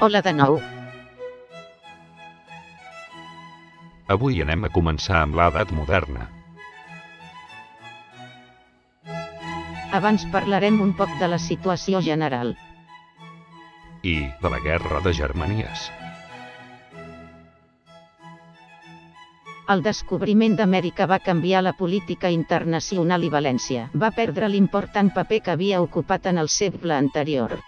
Hola de nou. Avui anem a començar amb l'edat moderna. Abans parlarem un poc de la situació general. I de la guerra de Germanies. El descobriment d'Amèrica va canviar la política internacional i València va perdre l'important paper que havia ocupat en el segle anterior.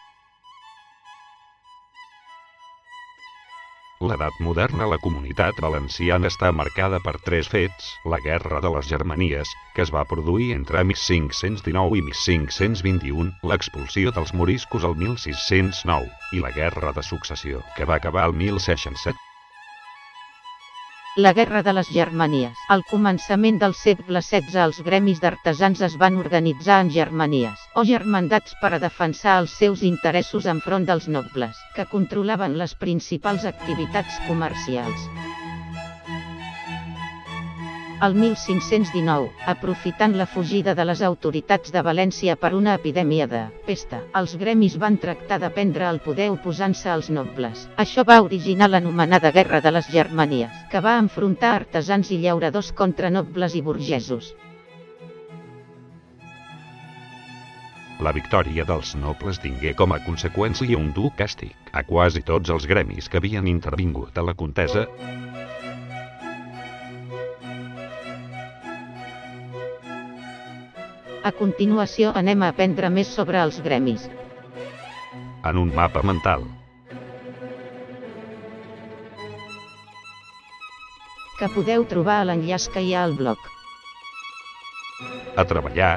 L'edat moderna a la comunitat valenciana està marcada per tres fets: la guerra de les Germanies, que es va produir entre 1519 i 1521, l'expulsió dels moriscos al 1609, i la guerra de successió, que va acabar al 1067. La guerra de les Germanies. Al començament del segle XVI els gremis d'artesans es van organitzar en germanies, o germandats per a defensar els seus interessos enfront dels nobles, que controlaven les principals activitats comercials. El 1519, aprofitant la fugida de les autoritats de València per una epidèmia de pesta, els gremis van tractar de prendre el poder oposant-se als nobles. Això va originar l'anomenada Guerra de les Germanies, que va enfrontar artesans i llauradors contra nobles i burgesos. La victòria dels nobles tingué com a conseqüència un dur càstig a quasi tots els gremis que havien intervingut a la contesa. A continuació anem a aprendre més sobre els gremis. En un mapa mental. Que podeu trobar a l'enllaç que hi ha al blog. A treballar.